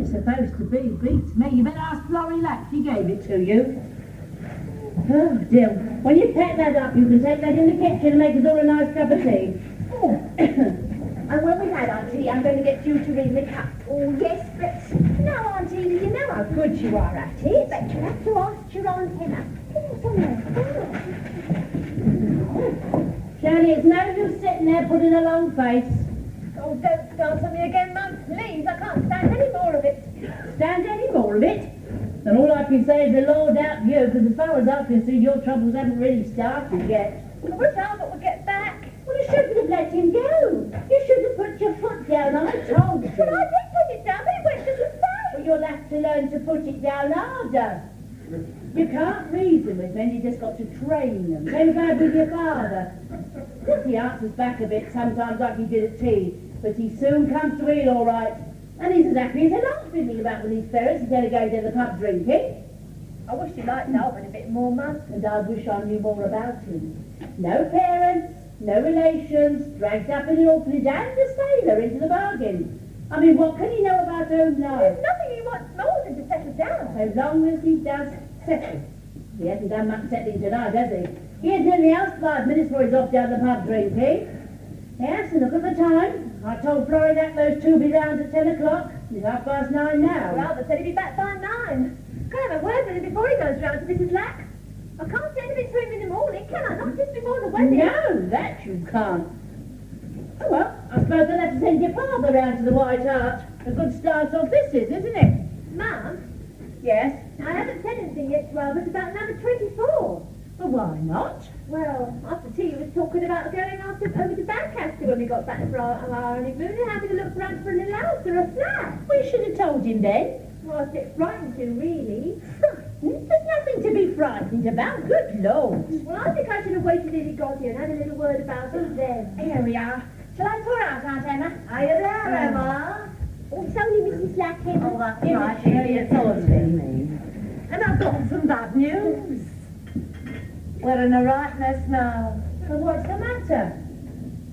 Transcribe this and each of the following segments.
Supposed to be, beats me. You better ask Florrie Lack, she gave it to you. Oh, dear. When you pack that up, you can take that in the kitchen and make us all a nice cup of tea. Oh. And when we've had our tea, I'm going to get you to read the cup. Oh, yes, but no, Auntie, you know how good you are at it. But you have to ask your Aunt Henna. Shirley, it's no use sitting there putting a long face. Oh, don't start on me again, Mum, please. I can't stand any more of it. Stand any more of it? And all I can say is the Lord help you, because as far as I can see, your troubles haven't really started yet. I wish Albert would get back. Well, you shouldn't have let him go. You should have put your foot down, I told you. Well, I did put it down, but he went to the side. Well, you'll have to learn to put it down harder. You can't reason with men, you just got to train them. Same bad with your father. He answers back a bit sometimes like he did at tea, but he soon comes to heel all right. And he's as happy as a lark fiddling about with his ferrets instead of going to the pub drinking. I wish you liked Albert a bit more, Mum. And I wish I knew more about him. No parents, no relations, dragged up in an orphanage and a sailor into the bargain. I mean, what can he know about home life? There's nothing he wants more than to settle down. So long as he does settle. He hasn't done much settling tonight, has he? He isn't in the house 5 minutes before he's off down the pub drinking. Yes, and look at the time. I told Florrie that those two will be round at 10 o'clock. It's 9:30 now. Well, Albert said he'd be back by 9. Can I have a word with him before he goes round to Mrs. Lack? I can't say anything to him in the morning, can I? Not just before the wedding. No, that you can't. Oh, well, I suppose I'll have to send your father round to the White Hart. A good start off this is, isn't it? Mum? Yes? I haven't said anything yet to Albert about number 24. Well, why not? Well, after tea, we was talking about going over to Doncaster when we got back for our honeymoon and having a look round for a little house or a flat. We should have told him then. Well, I was a bit frightened to, really. Frightened? There's nothing to be frightened about. Good Lord. Well, I think I should have waited till he got here and had a little word about it then. Here we are. Shall I pour out, Aunt Emma? Are you there, Emma? Oh, it's only Mrs. Lack here. Oh, that's right, dear, it's only me. And I've got some bad news. We're in a right mess now. Well, what's the matter?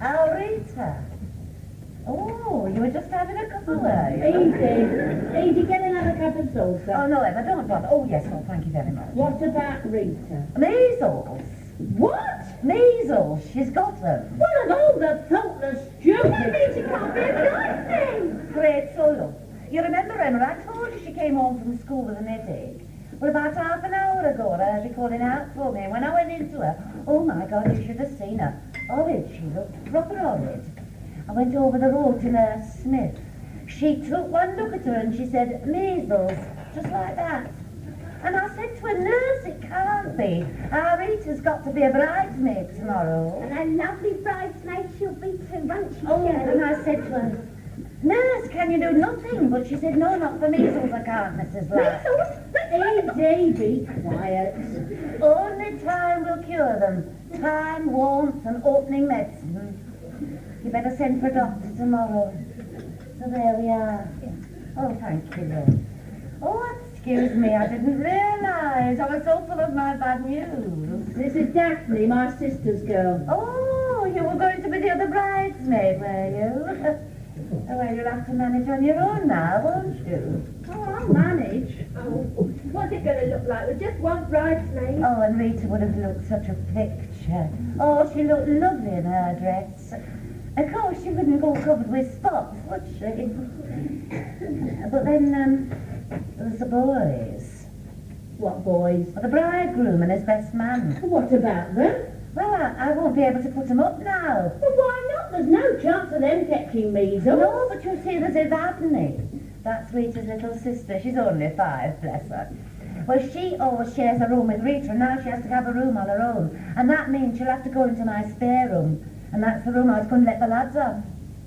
Oh, Rita. Oh, you were just having a cup of wine. Edie, get another cup of salsa. Oh, no, Emma, don't bother. Oh, yes, well, thank you very much. What about Rita? Measles. What? Measles, she's got them. What of all the thoughtless stupid? Rita can't be a nice thing. Great, so look. You remember, Emma, I told you she came home from school with an headache. Well, about half an hour ago, I heard her calling out for me, and when I went into her, oh my God, you should have seen her. Horrid, she looked proper horrid. I went over the road to Nurse Smith. She took one look at her and she said, measles, just like that. And I said to her, Nurse, it can't be. Our Rita's got to be a bridesmaid tomorrow. And a lovely bridesmaid she'll be too, won't she? Oh, and I said to her, Nurse, can you do nothing? But she said, no, not for measles, I can't, Mrs. Lack. Measles? Edie, be quiet. Only time will cure them. Time, warmth, and opening medicine. You better send for a doctor tomorrow. So there we are. Oh, thank you, Lord. Oh, excuse me, I didn't realise. I was so full of my bad news. This is Daphne, my sister's girl. Oh, you were going to be the other bridesmaid, were you? Oh, well, you'll have to manage on your own now, won't you? Oh, I'll manage. Oh, what's it going to look like with just one bridesmaid? Oh, and Rita would have looked such a picture. Oh, she looked lovely in her dress. Of course, she wouldn't go covered with spots, would she? But then, there's the boys. What boys? Well, the bridegroom and his best man. What about them? Well, I won't be able to put them up now. Well, why not? There's no chance of them catching measles. No, but you see, there's Evadne. That's Rita's little sister. She's only 5, bless her. Well, she always shares a room with Rita, and now she has to have a room on her own. And that means she'll have to go into my spare room. And that's the room I was going to let the lads off.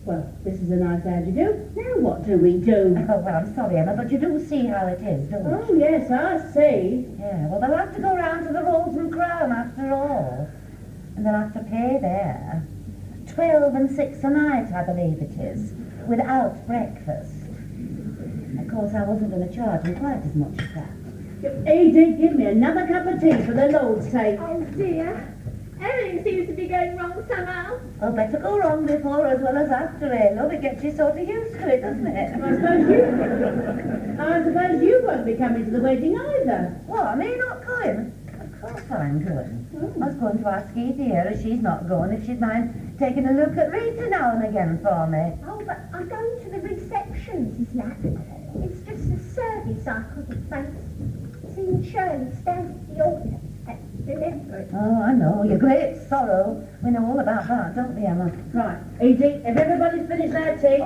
Well, this is a nice how do you do. Now what do we do? Oh, well, I'm sorry, Emma, but you do see how it is, don't you? Oh, yes, I see. Yeah, well, they'll have to go round to the Rose and Crown after all. And they'll have to pay there. 12 and 6 a night, I believe it is, without breakfast. Of course, I wasn't going to charge him quite as much as that. Edie, give me another cup of tea for the Lord's sake. Oh dear. Everything seems to be going wrong somehow. Oh, better go wrong before as well as after it, love. It gets you sort of used to it, doesn't it? I suppose you won't be coming to the wedding either. What, am I not going? Of course I'm going. I was going to ask Edie here if she's not going, if she'd mind taking a look at Rita now and again for me. Oh, but I'm going to the reception, Mrs. Lapp. It's just a service I couldn't face. Seeing Shirley stand at the altar at delivery. Oh, I know, your great sorrow. We know all about that, don't we, Emma? Right, Edie, if everybody's finished their tea,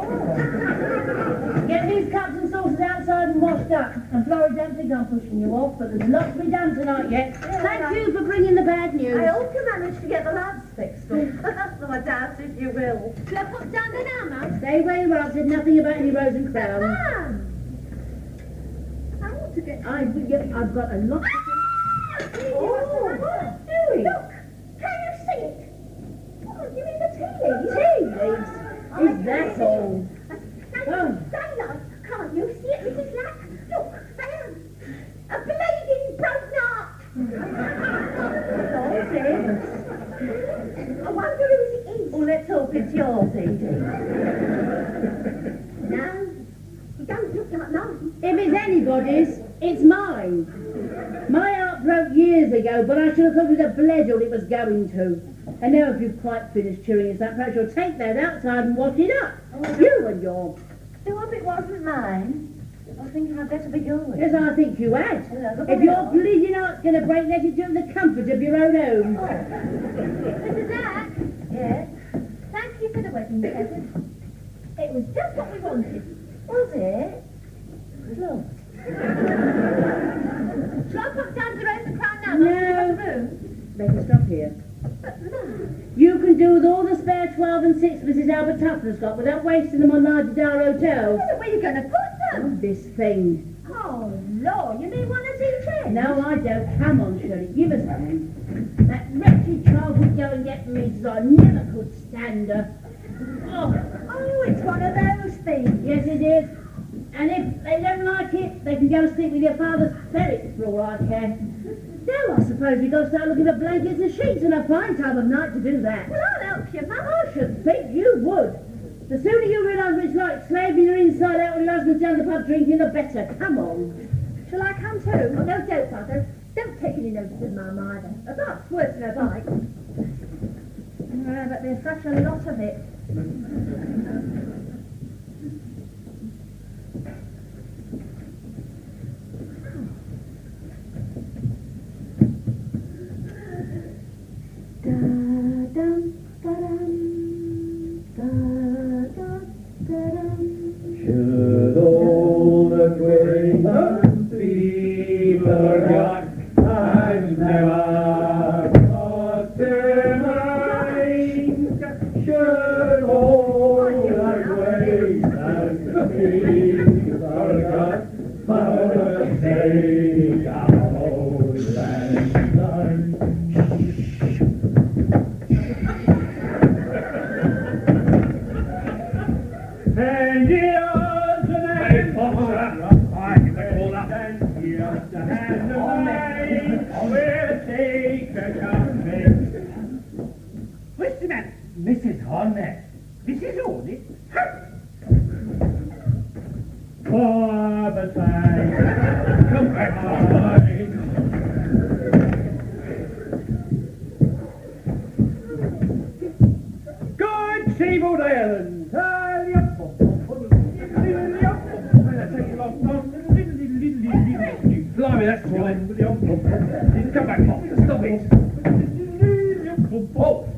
get these cups and saucers outside and washed up. And Florrie, don't think I'm pushing you off, but there's lots to be done tonight yet. Thank you for bringing the bad news. I hope you managed to get the lads fixed up. Though I doubt if you will. Shall I put down the now, Mum? Stay where you are, I've said nothing about any rose and crown. Mum! I want to get... I've got a lot to Oh, what are you doing? Look, can you see it? Oh, you mean the tea leaves? tea leaves. Is that all? Daylight, can't you see it, Mrs. Lack? Look, there. A bleeding broken heart. I wonder whose it is. Oh, let's hope it's yours, Edie. No, it don't look like mine. If it's anybody's, it's mine. My heart broke years ago, but I should have thought it had bled all it was going to. And now if you've quite finished chewing it up, perhaps you'll take that outside and wash it up. You and your... Do hope it wasn't mine. I was thinking I'd better be yours. Yes, I think you had. Yeah, If your bleeding heart's going to break, let it do in the comfort of your own home. Mrs. Lack, Yes? thank you for the wedding present. It was just what we wanted. Was it? Look. Shall I put down the rose and crown now? No. Better stop here. But Mum, You can do with all the spare 12 and 6 Mrs. Albert Tuffner's got without wasting them on Lardadar hotels. where are you going to put them? This thing. Oh, Lord, you mean one of each end? No, I don't. Come on, Shirley, give us a hand. That wretched child would go and get me, so I never could stand her. Oh, it's one of those things. Yes, it is. And if they don't like it, they can go and sleep with your father's ferret for all I care. Now I suppose we've got to start looking for blankets and sheets and a fine time of night to do that. Well, I'll help you, Mum. I should think you would. The sooner you realise what it's like slaving your inside out when your husband's down the pub drinking, the better. Come on. Shall I come too? Oh, no, don't, Mother. Don't take any notice of Mum either. A bath's worse than a bite. But there's such a lot of it. Should all the great be forgot and never brought to mind? Should all the great be forgot for the sake of old and none? And here's the name of we'll take a campaign. What's the matter? Mrs. Hornet. Mrs. Hornet? For the time. Come back. Good Seaboard Island. Blimey, that's fine. Come back, Pop. Stop it. Oh.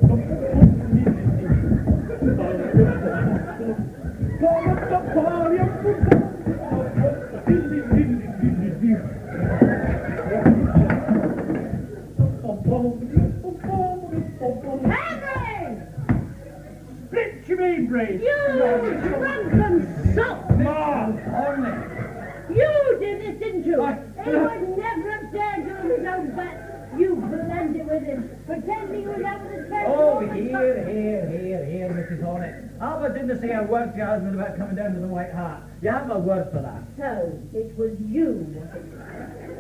Split your mean, Brace. You drunken sot! Ma, Hornet. You did this, didn't you? I- He would never have dared to on his own back. You blended with him, pretending he was having a special. Oh, here, Mrs. Hornet. Albert didn't say a word to your husband about coming down to the White Hart. You have my word for that. So, it was you, was it?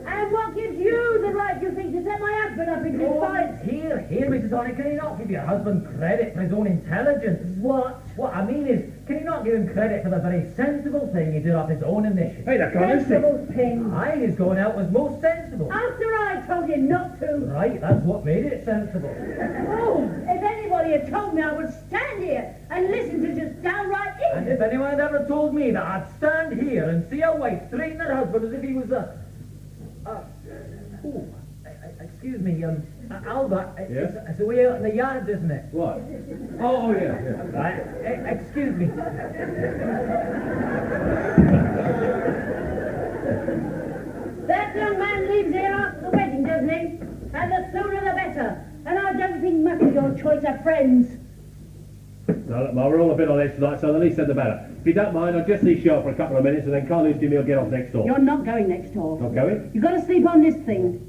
And what gives you the right, you think, to set my husband up in this fight? Here, Mrs. Hornet, can you not give your husband credit for his own intelligence? What? What I mean is, can you not give him credit for the very sensible thing he did of his own initiative? Hey, that's honest. Sensible thing. Aye, his going out was most sensible. After I told him not to. Right, that's what made it sensible. Oh, if anybody had told me I would stand here and listen to just downright And ignorance. if anyone had ever told me that I'd stand here and see a wife treating her husband as if he was excuse me, Albert, Yes? it's the way out in the yard, isn't it? What? Oh, yeah. Right, excuse me. That young man leaves here after the wedding, doesn't he? And the sooner the better. And I don't think much of your choice of friends. Now, look, Ma, we're all a bit on edge tonight, so the least said the better. If you don't mind, I'll just leave you for a couple of minutes, and then Carlos Jimmy will get off next door. You're not going next door. Not going? You've got to sleep on this thing.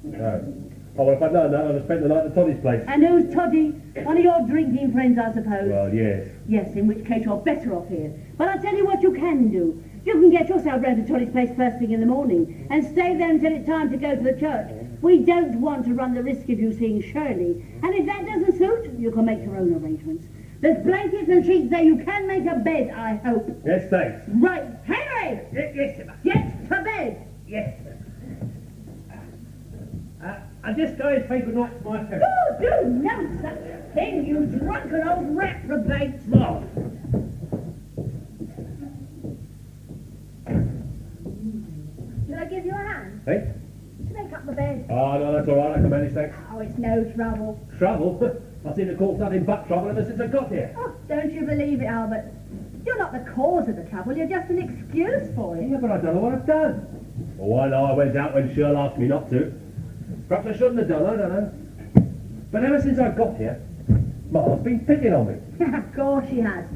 No. Oh, well, if I'd known that, I'd have spent the night at Toddy's place. And who's Toddy? One of your drinking friends, I suppose. Well, yes. Yes, in which case you're better off here. But I'll tell you what you can do. You can get yourself round to Toddy's place first thing in the morning and stay there until it's time to go to the church. We don't want to run the risk of you seeing Shirley. And if that doesn't suit, you can make your own arrangements. There's blankets and sheets there. You can make a bed, I hope. Yes, thanks. Right. Henry! Yes, sir. Get to bed! Yes, sir. I'll just go and say good night to my parents. Oh, do no such thing, you drunken old reprobate. Oh. Shall I give you a hand Hey? to make up the bed? Oh, no, that's all right. I can manage, thanks. Oh, it's no trouble. Trouble? I seem to call nothing but trouble ever since I got here. Oh, don't you believe it, Albert? You're not the cause of the trouble, you're just an excuse for it. Yeah, but I don't know what I've done. Oh, I know I went out when Shirl asked me not to. Perhaps I shouldn't have done, I don't know. But ever since I got here, Ma's been picking on me. Of course she has.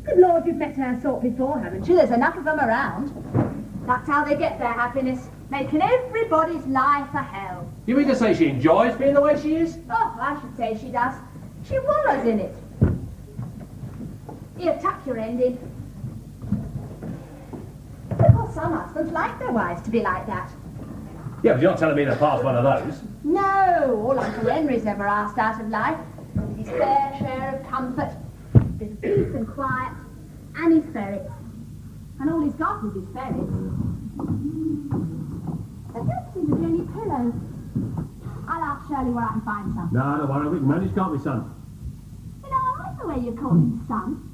Good Lord, you've met her sort before, haven't you? There's enough of them around. That's how they get their happiness, making everybody's life a hell. You mean to say she enjoys being the way she is? Oh, I should say she does. She wallows in it. Here, tuck your end in. Oh, some husbands like their wives to be like that. Yeah, but you're not telling me to pass one of those. No, all Uncle Henry's ever asked out of life is his fair share of comfort, bit of peace and quiet, and his ferrets. And all he's got is his ferrets. There don't seem to be any pillows. I'll ask Shirley where I can find some. No, don't worry, we can manage, can't we, son? You know, I like the way you call him son.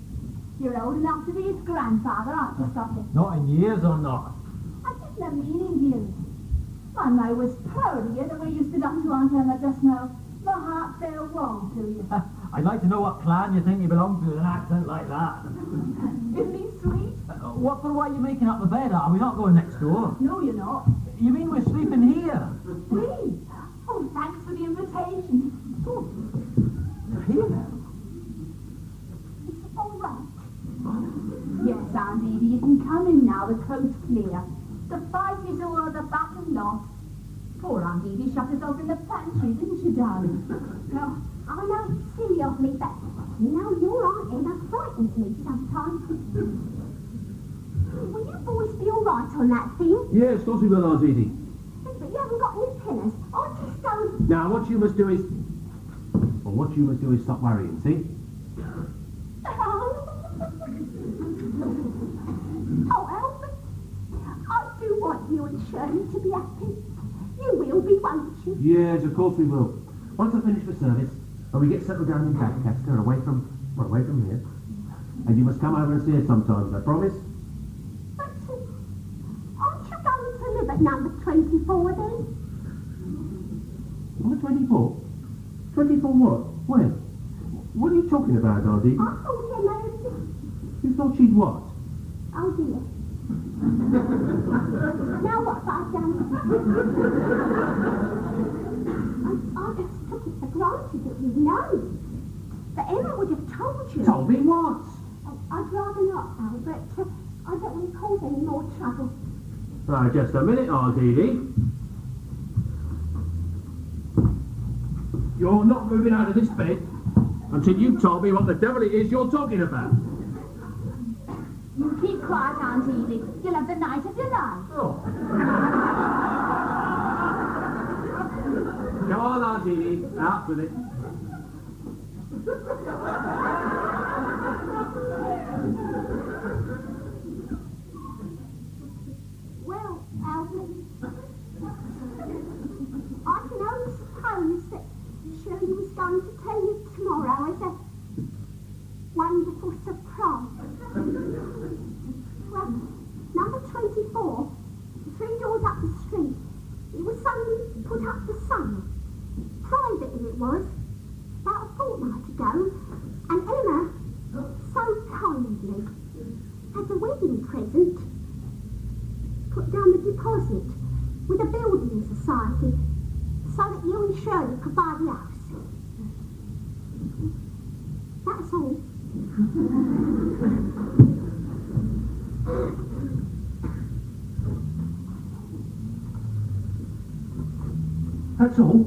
You're old enough to be his grandfather, aren't you, Sophie? Not in years or not. I just never mean in years. My Mo was proud of you the way you stood up to Aunt Emma just now. My heart felt wrong to you. I'd like to know what clan you think you belong to with an accent like that. Isn't he sweet? What for? Why are you making up the bed? Are we not going next door? No, you're not. You mean we're sleeping here? Please. Oh, thanks for the invitation. Oh, Here now? it's all right. Yes, Aunt Edie, you can come in now. The coast's clear. The fight is over, the battle lost. Poor Aunt Edie shut herself in the pantry, didn't she, darling? No, I know it's silly of me, but you know your Aunt Emma frightens me sometimes. Will you boys be all right on that thing? Yeah, of course we will, Aunt Edie. But you haven't got any pillars. I just don't... Now, what you must do is stop worrying, see? Oh, Albert, I do want you and Shirley to be happy. You will be, won't you? Yes, of course we will. Once I finish the service, and we get settled down in Doncaster, away from here, and you must come over and see us sometimes, I promise. But aren't you going to live at number 24 then? Number 24? 24 what? When? What are you talking about, Aunt Edie? I thought you married you. You thought she'd what? Oh dear. Now what have I done? I just took it for granted that you'd known. But Emma would have told you. Told me what? Oh, I'd rather not, Albert. I don't want to cause any more trouble. Just a minute, Aunt Edie. You're not moving out of this bed until you've told me what the devil it is you're talking about. You keep quiet, Aunt Edie. You'll have the night of your life. Oh. Come on, Aunt Edie, out with it. Well, Albert, I can only suppose that Shirley was going to tell you tomorrow as a wonderful surprise. Well, number 24, 3 doors up the street, it was suddenly put up for sale. Privately it was, about a fortnight ago, and Emma, so kindly, as a wedding present, put down the deposit with a building society so that you and Shirley could buy the house. That's all. That's all.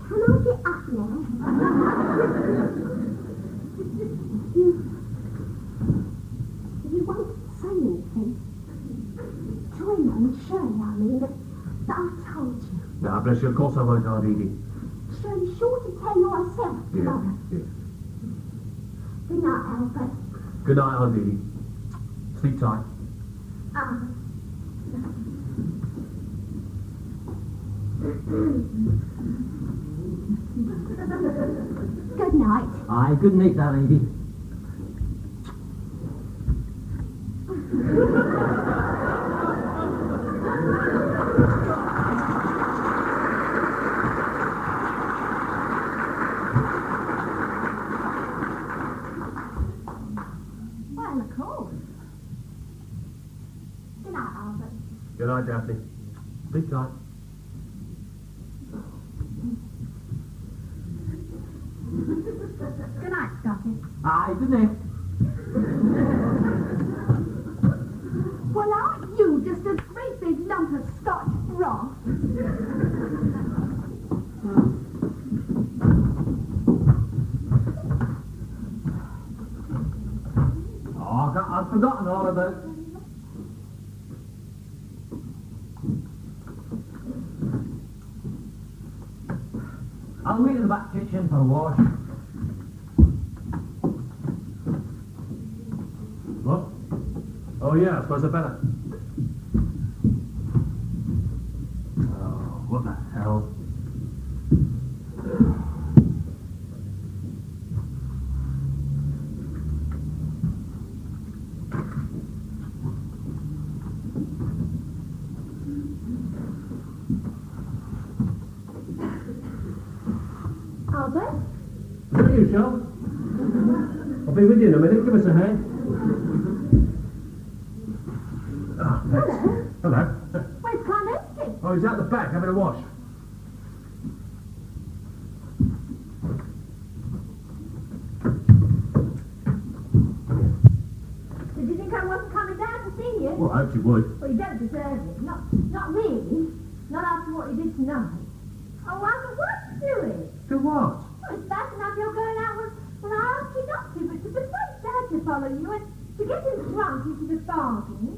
Can I get up now? You won't say anything to Emma and Shirley, I mean, that I told you. Nah, bless you, of course I won't, Aunt Edie. Shirley's sure to tell you herself tomorrow. Yeah. Good night, Albert. Good night, Aunt Edie. Sleep tight. Good night. Aye, good night, that lady. Well, of course. Good night, Albert. Good night, Daphne. Sleep tight. Good night, Scotty. Aye, good night. Well, aren't you just a great big lump of Scotch broth? Oh, I've forgotten all about it. I'll wait in the back kitchen for a wash. What? Oh, yeah, I suppose I better. Oh, what the hell? Albert? Where are you, Shell? I'll be with you in a minute. Give us a hand. Oh, thanks. Hello. Where's Carnegie? Oh, he's out the back having a wash. Did you think I wasn't coming down to see you? Well, I hoped you would. Well, you don't deserve it. Not really. Not after what you did tonight. Oh, Albert, what's doing? Do what? Well, it's bad enough you're going out when I asked you not to, but to persuade Dad to follow you and to get him drunk into the bargain.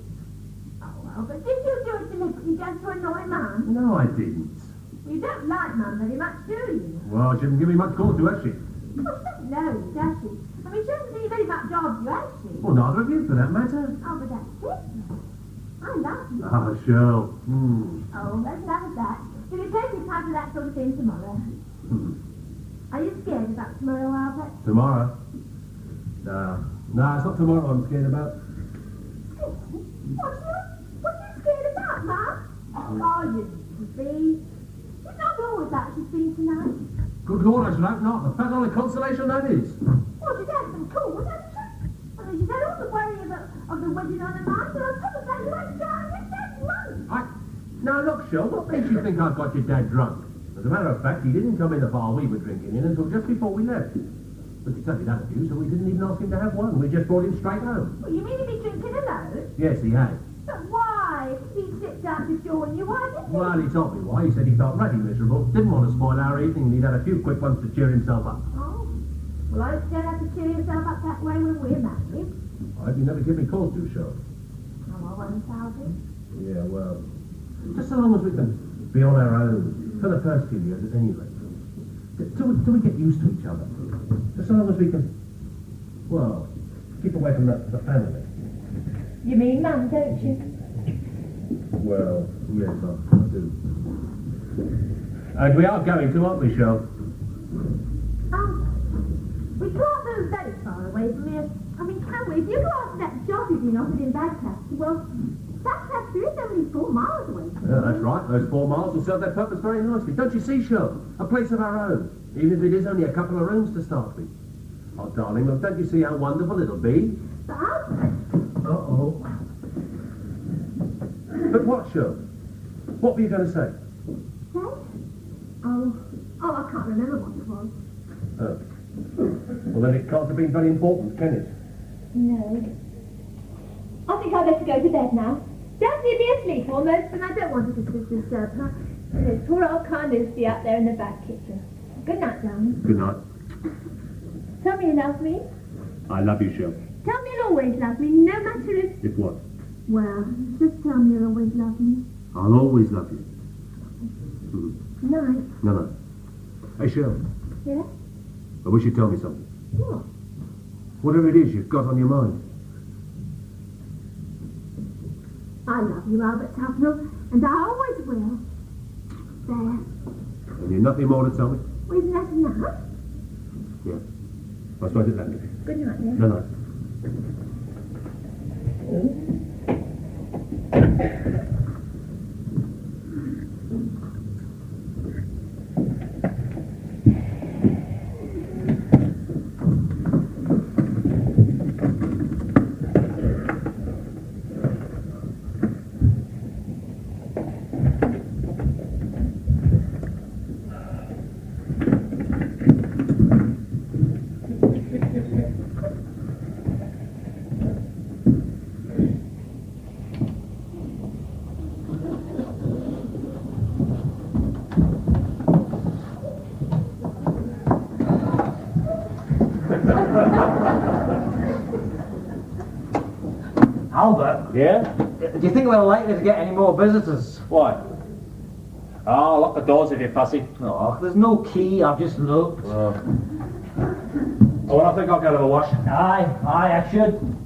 Oh, Albert, did you do it deliberately just to annoy Mum? No, I didn't. You don't like Mum very much, do you? Well, she didn't give me much cause to, has she? Well, she doesn't know you, does she? I mean, she hasn't really very much of you, has she? Well, neither of you, for that matter. Oh, but that's different. I love you. Oh, Shell. Oh, let's have it that. You'll be plenty of time for that sort of thing tomorrow. Are you scared about tomorrow, Albert? Tomorrow? No, it's not tomorrow I'm scared about. What are you scared about, Mum? Oh, you see. She's not always like she's been tonight. Good Lord, I should hope not. The fat only consolation that is. Well, she's had some calls, hasn't she? I mean, she's had all the worry of the wedding on her mind, and on top of that, you ain't going with that money. Now, look, Shell, what makes you think I've got your dad drunk? As a matter of fact, he didn't come in the bar we were drinking in until just before we left. But he certainly had a few, so we didn't even ask him to have one. We just brought him straight home. Well, you mean he'd be drinking alone? Yes, he had. But why? started showing you, why didn't he? Well, he told me why. He said he felt mighty miserable, didn't want to spoil our evening, and he'd had a few quick ones to cheer himself up. Oh. Well, I hope you don't have to cheer yourself up that way when we're married. I hope you never give me cause to, Sean. Oh, I won't, Alfie. Yeah, well, just so long as we can be on our own, for the first few years at any rate. Till we get used to each other. Just so long as we can, well, keep away from the family. You mean Mum, don't you? Well, yes, I do. And we are going to, aren't we, Sean? We can't move very far away from here. I mean, can we? If you go after that job you've been offered in Bagcaster, well, Bagcaster is only 4 miles away from Yeah, that's right. Those 4 miles will serve their purpose very nicely. Don't you see, Sean? A place of our own, even if it is only a couple of rooms to start with. Oh, darling, look, don't you see how wonderful it'll be? But Alfred, Uh-oh. But what, Sean? What were you going to say? say? Oh, I can't remember what it was. Oh. Well, then it can't have been very important, can it? No. I think I'd better go to bed now. Daphne'll be asleep almost, And I don't want to disturb her. and there's poor old Carnoustie out there in the back kitchen. Good night, darling. Good night. Tell me you love me. I love you, Sean. Tell me you'll always love me, no matter if... If what? Well, just tell me you'll always love me. I'll always love you. Night. No. Hey, Sean. Yeah? I wish you'd tell me something. What? Whatever it is you've got on your mind. I love you, Albert Tufnell, and I always will. There. And you've nothing more to tell me? Well, isn't that enough? Yeah. I suppose it's that. Good night, then. No. Albert, Yeah? do you think we're likely to get any more visitors? Why? Oh, lock the doors if you're fussy. No, there's no key, I've just looked. Oh, well, I think I'll go to the wash. Aye, I should.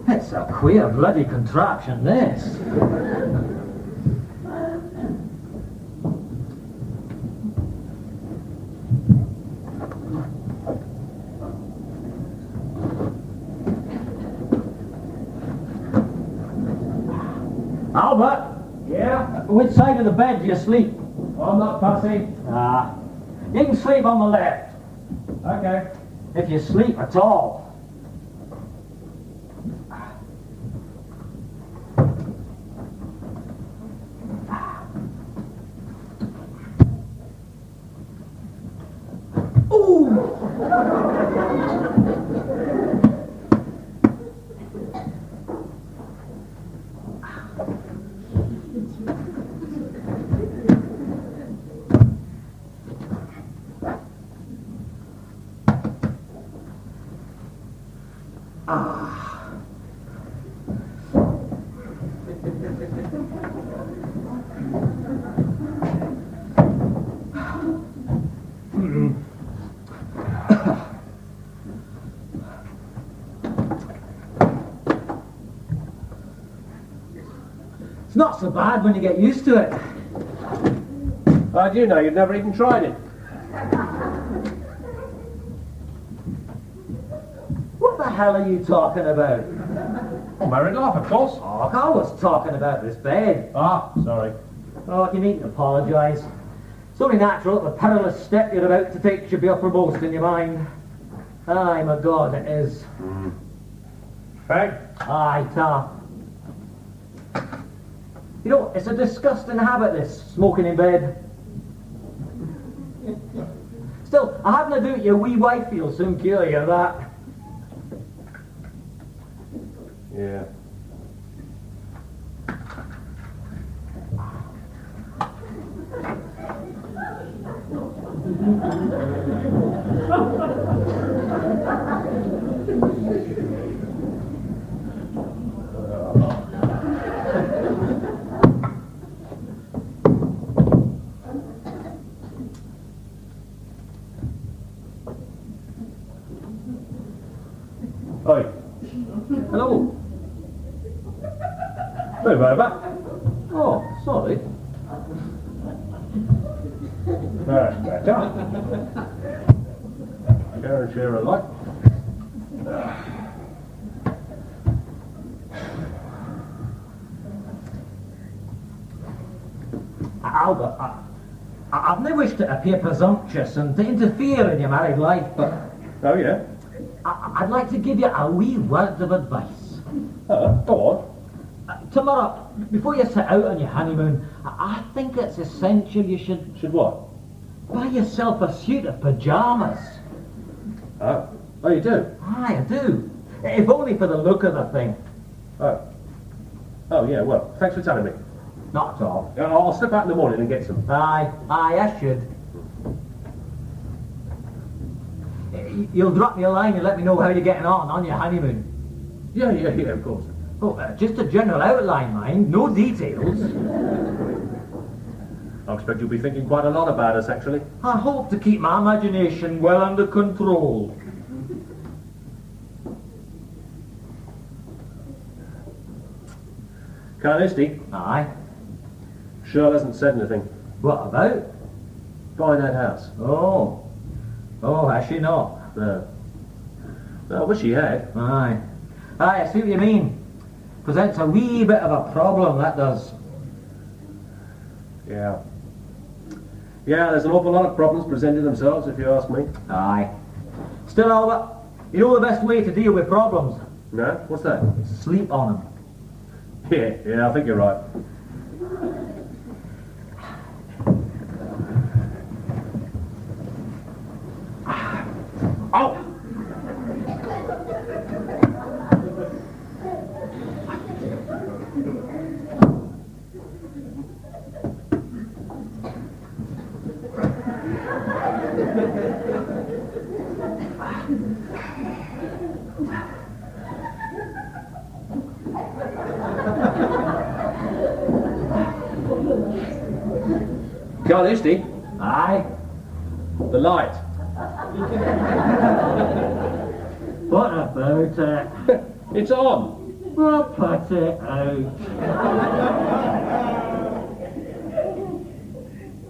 It's a queer bloody contraption, this. Albert? Yeah? Which side of the bed do you sleep? I'm not fussy. Ah, you can sleep on the left, Okay. if you sleep at all. It's not so bad when you get used to it. How do you know? You've never even tried it. What the hell are you talking about? Oh, married life, of course. Oh, I was talking about this bed. Ah, sorry. Oh, you needn't apologise. It's only natural that the perilous step you're about to take should be uppermost in your mind. Aye, my God, it is. Peg? Aye, ta. You know, it's a disgusting habit, this, smoking in bed. Still, I have no doubt your wee wife will soon cure you of that. Yeah. Oi. Hello. Move over. Oh, sorry. That's better. Go and share a light. Albert, I've no wish to appear presumptuous and to interfere in your married life, but Oh, yeah? I'd like to give you a wee word of advice. Go on. Tomorrow, before you set out on your honeymoon, I think it's essential you should Should what? buy yourself a suit of pyjamas. Oh. Oh, you do? Aye, I do. If only for the look of the thing. Oh. Oh, yeah, well, thanks for telling me. Not at all. I'll slip out in the morning and get some. Aye, I should. You'll drop me a line and let me know how you're getting on your honeymoon. Yeah, of course. Oh, just a general outline, mind, no details. I expect you'll be thinking quite a lot about us, actually. I hope to keep my imagination well under control. Carlisty, Aye. Shirl hasn't said anything. What about? Buying that house. Oh, has she not? No. I wish she had. Aye. Aye, I see what you mean. Presents a wee bit of a problem, that does. Yeah. Yeah, there's an awful lot of problems presenting themselves, if you ask me. Aye. Still, Albert, you know the best way to deal with problems? No? What's that? Sleep on them. Yeah, I think you're right. Oh! Carlisty, Aye. the light. What about it? It's on. Well, put it out.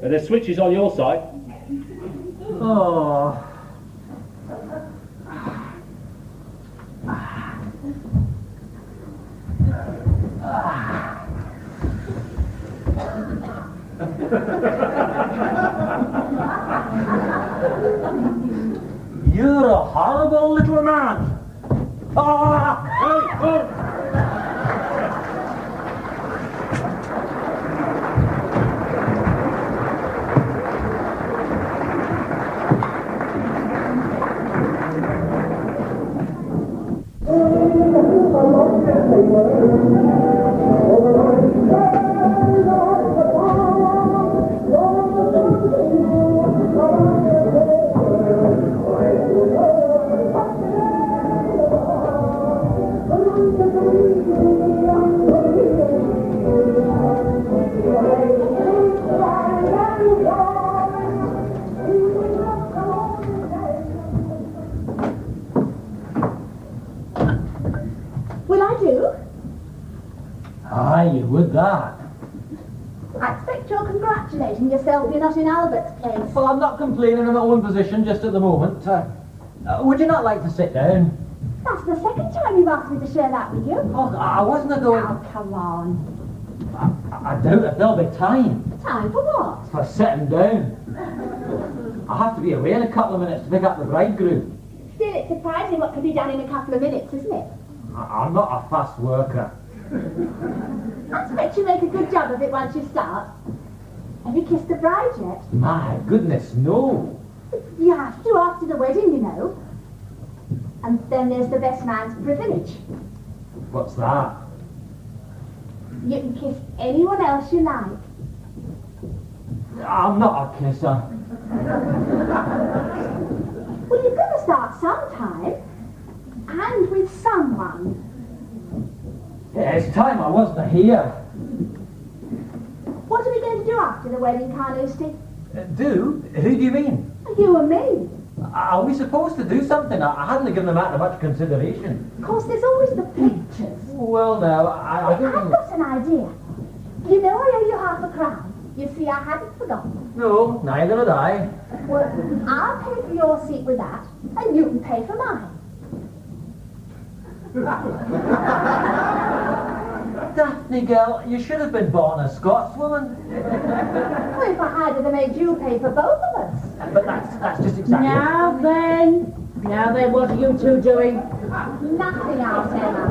And the switch is on your side. Oh. You're a horrible little man. Ah! Hey, oh! Will I do? Aye, you would that. I expect you're congratulating yourself you're not in Albert's place. Well, I'm not complaining of my own position just at the moment. Would you not like to sit down? That's the second time you've asked me to share that with you. Oh, I wasn't going. Oh, come on. I doubt if there'll be time Time for what? for sitting down. I have to be away in a couple of minutes to pick up the bridegroom. Still, it's surprising what can be done in a couple of minutes, isn't it? I'm not a fast worker. I expect you make a good job of it once you start. Have you kissed the bride yet? My goodness, no. You have to after the wedding, you know. And then there's the best man's privilege. What's that? You can kiss anyone else you like. I'm not a kisser. Well, you've got to start sometime. And with someone. Yeah, it's time I wasn't here. What are we going to do after the wedding, Carnoustie? Do? Who do you mean? You and me. Are we supposed to do something? I hadn't given the matter much consideration. Of course, there's always the pictures. Well, no, I I've don't... got an idea. You know I owe you £5. You see, I hadn't forgotten. No, neither had I. Well, I'll pay for your seat with that, and you can pay for mine. Daphne, girl, you should have been born a Scotswoman. Well, if I had, I'd have made you pay for both of us. But that's just exactly... Now then, what are you two doing? Nothing else, Emma.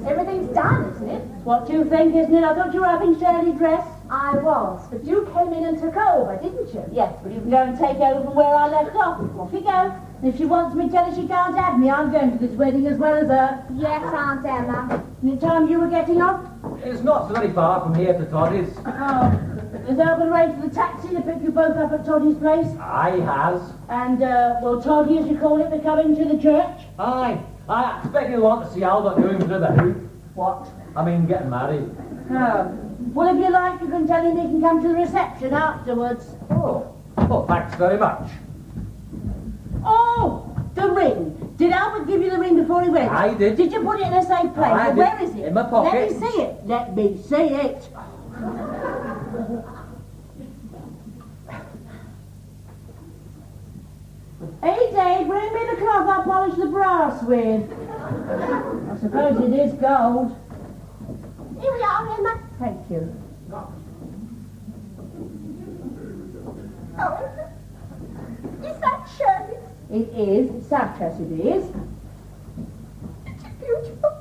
Everything's done, isn't it? What do you think, isn't it? I thought you were having Shirley dressed. I was, but you came in and took over, didn't you? Yes, well, you can go and take over from where I left off. Off you go. And if she wants me, tell her she can't have me. I'm going to this wedding as well as her. Yes, Aunt Emma. Any time you were getting off? It's not so very far from here to Toddy's. Oh, has Albert arranged for the taxi to pick you both up at Toddy's place? Aye, has. And, will Toddy, as you call it, be coming to the church? Aye. I expect you'll want to see Albert going through the hoop. What? I mean, getting married. Oh. Well, if you like, you can tell him he can come to the reception afterwards. Oh. Well, thanks very much. Oh, the ring. Did Albert give you the ring before he went? I did. Did you put it in a safe place? I did. Where is it? In my pocket. Let me see it. Let me see it. Hey, Dave, bring me the cloth I'll polish the brass with. I suppose it is gold. Here we are, Emma. Thank you. Oh, is that Shirley? It is. Such as it is. It's beautiful.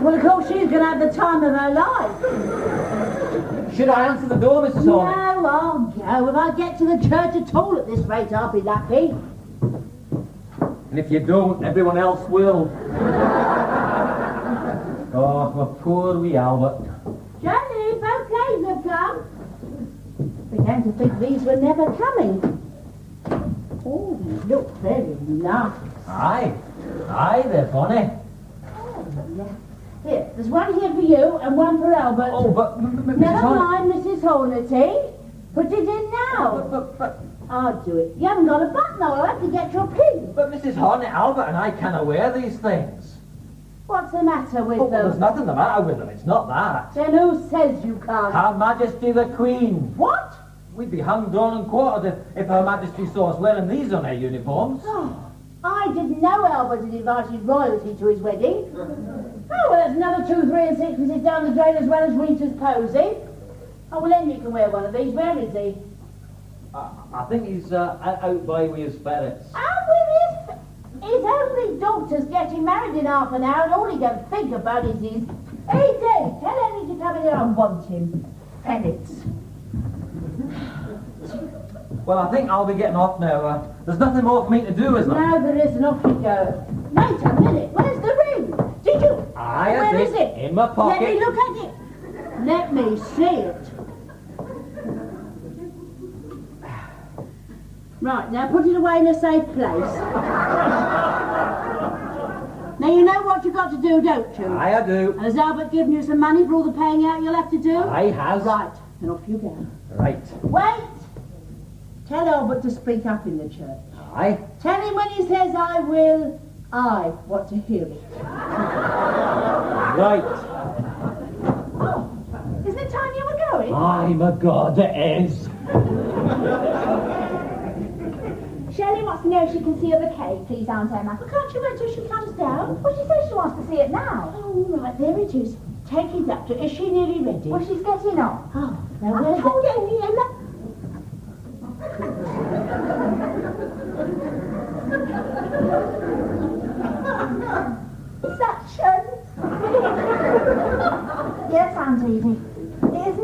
Well, of course, she's going to have the time of her life. Should I answer the door, Mrs. Hornet? No, I'll go. If I get to the church at all at this rate, I'll be lucky. And if you don't, everyone else will. Oh, my poor wee Albert. Johnny, bouquets have come. Began to think these were never coming. Oh, they look very nice. Aye. Aye, they're funny. Oh, yeah. Here, there's one here for you and one for Albert. Oh, but... Mrs. Never Hornet... mind, Mrs. Hornety. Put it in now. But... I'll do it. You haven't got a button, I'll have to get your pin. But Mrs. Hornet, Albert and I cannot wear these things. What's the matter with Oh, well, there's them? nothing the matter with them, it's not that. Then who says you can't? Her Majesty the Queen. What? We'd be hung, drawn and quartered if Her Majesty saw us wearing these on our uniforms. Oh, I didn't know Albert had invited royalty to his wedding. Oh, well, there's another 2, 3 and 6 visits down the drain as well as Rita's posy. Oh, well, Henry can wear one of these. Where is he? I think he's out by with his ferrets. Out with his only daughter's getting married in half an hour and all he can think about is his... Hey, Dave, tell Henry to come in here, I want him. Pellets. Well, I think I'll be getting off now. There's nothing more for me to do, is there? No, there isn't. Off you go. Wait a minute. Where's the ring? Did you? Aye, Where is it? In my pocket. Let me look at it. Let me see it. Right, now put it away in a safe place. Now you know what you've got to do, don't you? Aye, I do. And has Albert given you some money for all the paying out you'll have to do? Aye, has. Right, then off you go. Right. Wait! Tell Albert to speak up in the church. Aye. Tell him when he says I will, I want to hear it. Right. Oh, isn't it time you were going? Aye, my God, it is. Shirley wants to know if she can see her bouquet, please, Aunt Emma. Well, can't you wait till she comes down? Well, she says she wants to see it now. Oh, right, there it is. Take it up to her. Is she nearly ready? Well, she's getting on. Oh, now I where's told it? you, Emma.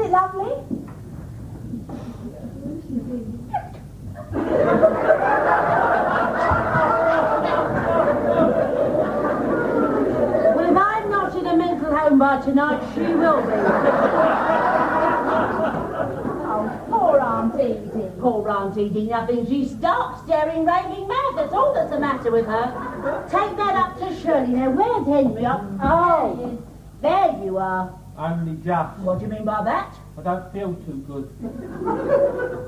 it lovely? Well, if I'm not in a mental home by tonight, she will be. Oh, poor Aunt Edie. Poor Aunt Edie, nothing. She's stark, staring, raving mad. That's all that's the matter with her. Take that up to Shirley. Now, where's Henry? Oh, there you are. Only just. What do you mean by that? I don't feel too good.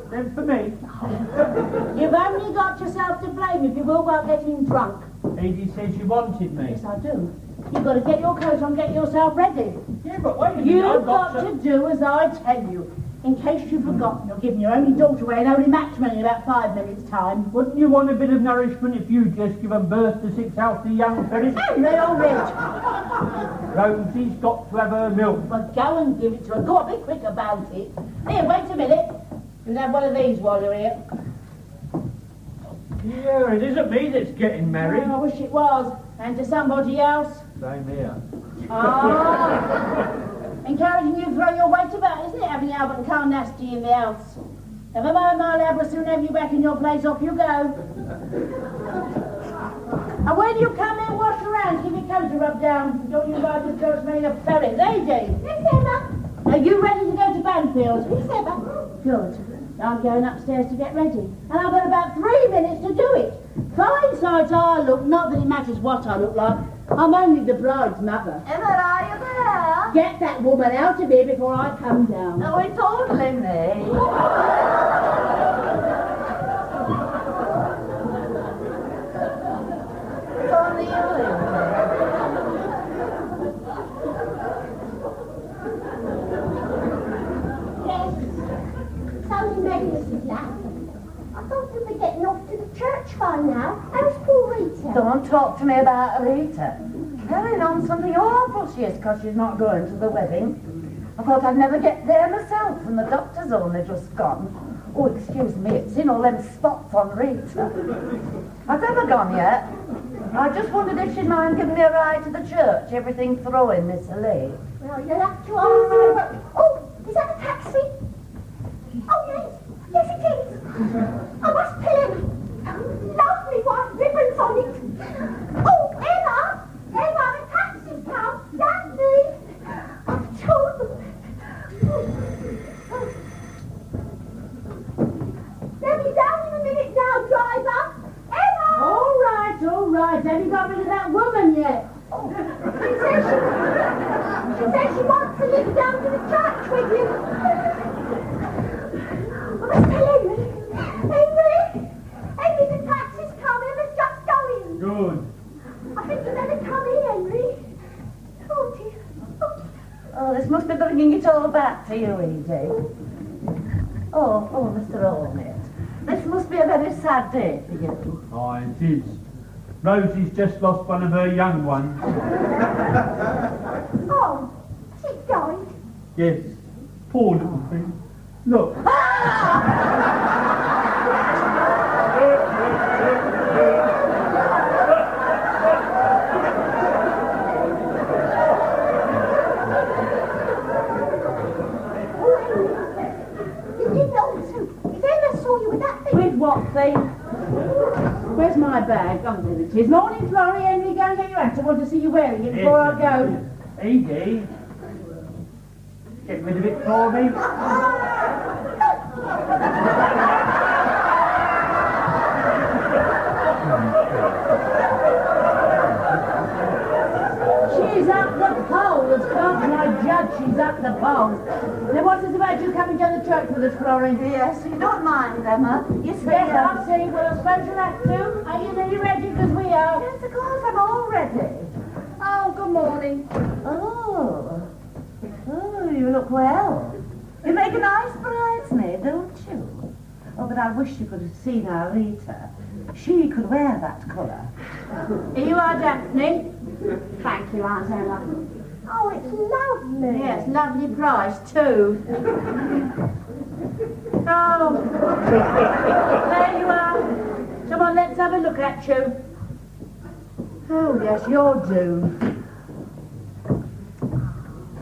Then for me, You've only got yourself to blame, if you will, by getting drunk. Edie said she wanted me. Yes, I do. You've got to get your coat on, get yourself ready. Yeah, but wait a minute, You've I've got to do as I tell you. In case you've forgotten, you're giving your only daughter away an only matrimony in about 5 minutes' time. Wouldn't you want a bit of nourishment if you just given birth to 6 healthy young fellas? Henry or Reg? Rosie's got to have her milk. Well, go and give it to her. Go on, be quick about it. Here, wait a minute. You can have one of these while you're here. Yeah, it isn't me that's getting married. Oh, I wish it was. And to somebody else. Same here. Ah. Encouraging you to throw your weight about, isn't it, having Albert and Carl Nasty in the house? Never mind, my lad, we'll soon have you back in your place. Off you go. And when you come in, wash your hands, give your coat a rub down. Don't you ride the church many a ferret, lady? Yes, Emma. Are you ready to go to Banfield? Yes, Emma. Good. I'm going upstairs to get ready. And I've got about 3 minutes to do it. Fine sight I look, not that it matters what I look like. I'm only the bride's mother. Emma, are you there? Get that woman out of here before I come down. Oh, it's only me. It's only you, isn't Yes. It's only me, Mrs. Lapp. I thought you'd be getting off to the church by now. How's poor Rita? Don't talk to me about Rita. Carrying on something awful she is because she's not going to the wedding. I thought I'd never get there myself and the doctor's only just gone. Oh, excuse me, it's in all them spots on Rita. I've never gone yet. I just wondered if she'd mind giving me a ride to the church, everything throwing Miss Lee. Well, you'll have to ask her. Oh, is that a taxi? Oh, yes. Yes, it is. Oh, that's Pillar. Lovely white ribbons on it. Oh, Emma! Emma, the taxi's come. That's me. I've told them. They'll be down in a minute now, driver. Emma! All right. Have you got rid of that woman yet? Oh, she says she wants to live down to the church with you. Oh, that's Henry. Henry, the taxi's come. Emma's just going. Good. I think you better come in, Henry. Oh, dear. Oh, this must be bringing it all back to you, Edie. Oh, Mr. Allnett. This must be a very sad day for you. Oh, it is. Rosie's just lost one of her young ones. Oh, she died. Yes. Poor little thing. Look. You didn't know so. If Emma saw you with that thing. With what thing? Where's my bag? Oh, there it is. Morning, Florrie. Henry, go and get your hat. I want to see you wearing it before I go. Edie, get rid of it for me. She's up the pole. As far as I judge, she's up the pole. Now, what's it about you coming to the church with us, Florrie? Yes, you don't mind, Emma. You see, Yes, I'll see. Well, I suppose you'll have to. Are you nearly ready? Because we are. Yes, of course, I'm all ready. Oh, good morning. Oh, you look well. You make a nice bridesmaid, don't you? Oh, but I wish you could have seen our Rita. She could wear that colour. Here you are, Daphne. Thank you, Aunt Emma. Oh, it's lovely. Yes, lovely price, too. Oh, there you are. Come on, let's have a look at you. Oh, yes, you're due.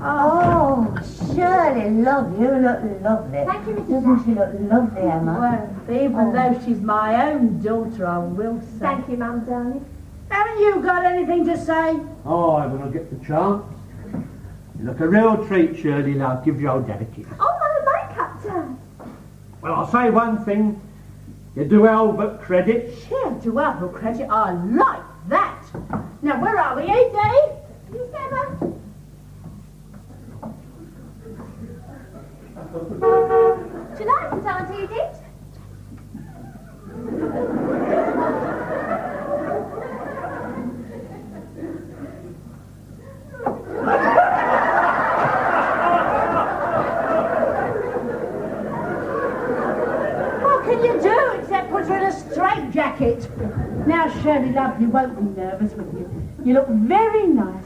Oh, Shirley, love, you look lovely. Thank you, Mrs. Doesn't she look lovely, Emma? Well, even though she's my own daughter, I will say. Thank you, Mum, darling. Haven't you got anything to say? Oh, when I get the chance. You look a real treat, Shirley, love. Give your old dad a kiss. Oh, my makeup done. Well, I'll say one thing. You do Albert credit. Yeah, to Apple credit, I like that. Now, where are we, Edie? Miss Emma? Do you like it, Aunt Edith? What can you do except put her in a straitjacket? Now, Shirley, love, you won't be nervous, will you? You look very nice.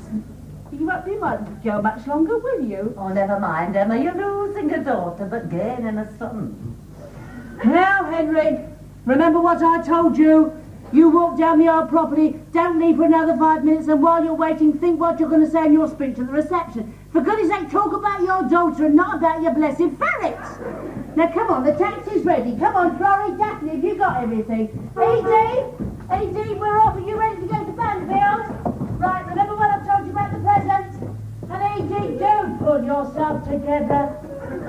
You won't go much longer, will you? Oh, never mind, Emma. You're losing a daughter, but gaining a son. Now, Henry, remember what I told you. You walk down the yard properly, don't leave for another 5 minutes, and while you're waiting, think what you're going to say in your speech at the reception. For goodness sake, talk about your daughter and not about your blessed ferrets. Now, come on, the taxi's ready. Come on, Florrie, Daphne, have you got everything? Edie, we're off. Are you ready to go to Banfield? Right, remember what I've told you about the presents? And Edie, do pull yourself together.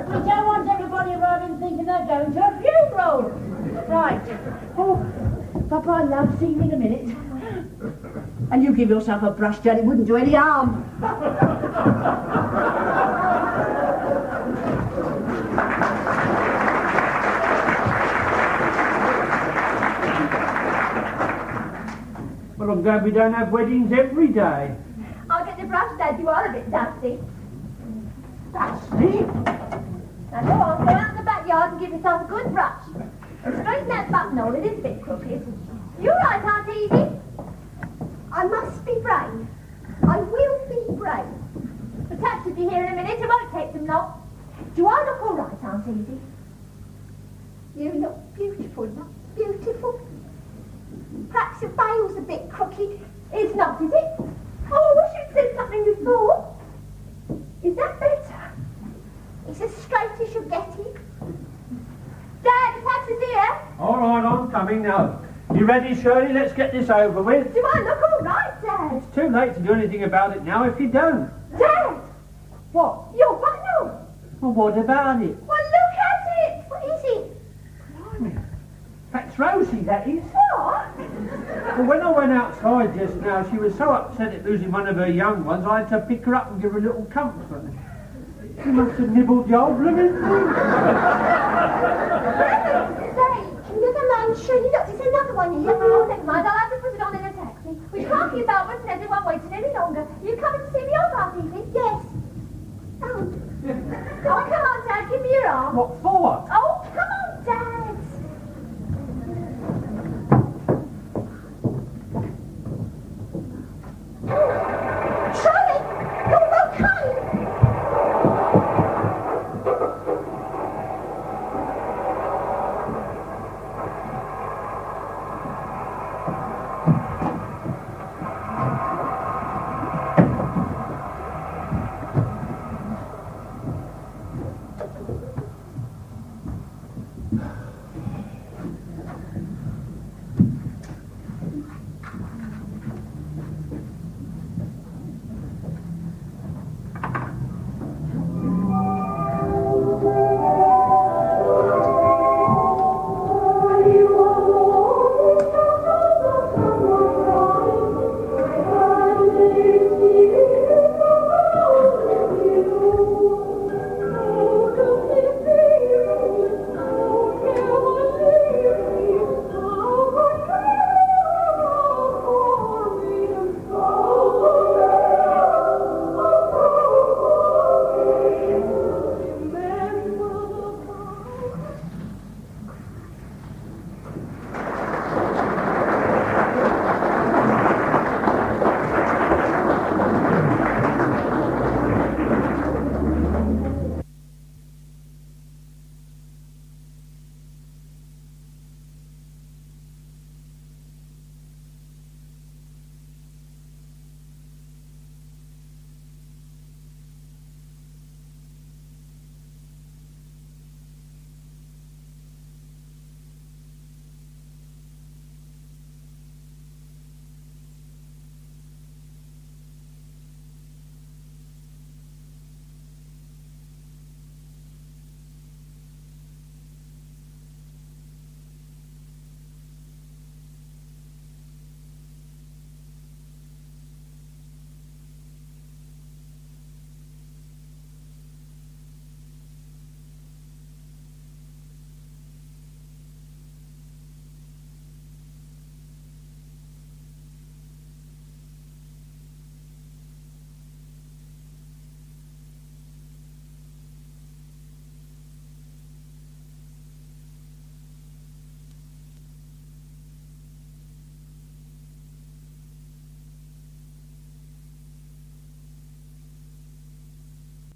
We don't want everybody arriving thinking they're going to a funeral. Right. Oh, Papa, love, see you in a minute. And you give yourself a brush, Jen, it wouldn't do any harm. Well, I'm glad we don't have weddings every day. I'll get the brush, Dad. You are a bit dusty. Dusty? Now go on, go out in the backyard and give yourself a good brush. And straighten that buttonhole, it is a bit crooked. You right, Aunt Edie? I must be brave. I will be brave. The taxi will be here in a minute, it won't take them long. Do I look all right, Aunt Edie? You look beautiful, love, beautiful. Perhaps your veil's a bit crooked. It's not, is it? Oh, I wish you'd said something before. Is that better? It's as straight as you're getting. Dad, the taxi's here. All right, I'm coming now. You ready, Shirley? Let's get this over with. Do I look all right, Dad? It's too late to do anything about it now if you don't. Dad! What? Your buttonhole! Well, what about it? Well, look at it! What is it? Blimey. That's Rosie, that is. What? Well, when I went outside just now, she was so upset at losing one of her young ones, I had to pick her up and give her a little comfort. She must have nibbled the old blooming thing. Say, another man, surely look, there's another one here. Oh, never mind, I'll have to put it on in a taxi. We can't keep Albert and everyone waiting any longer. You coming to see me off, Aunt Edie? Yes. Oh, come on, Dad, give me your arm. What for? Oh, come on, Dad. Charlie, you're okay.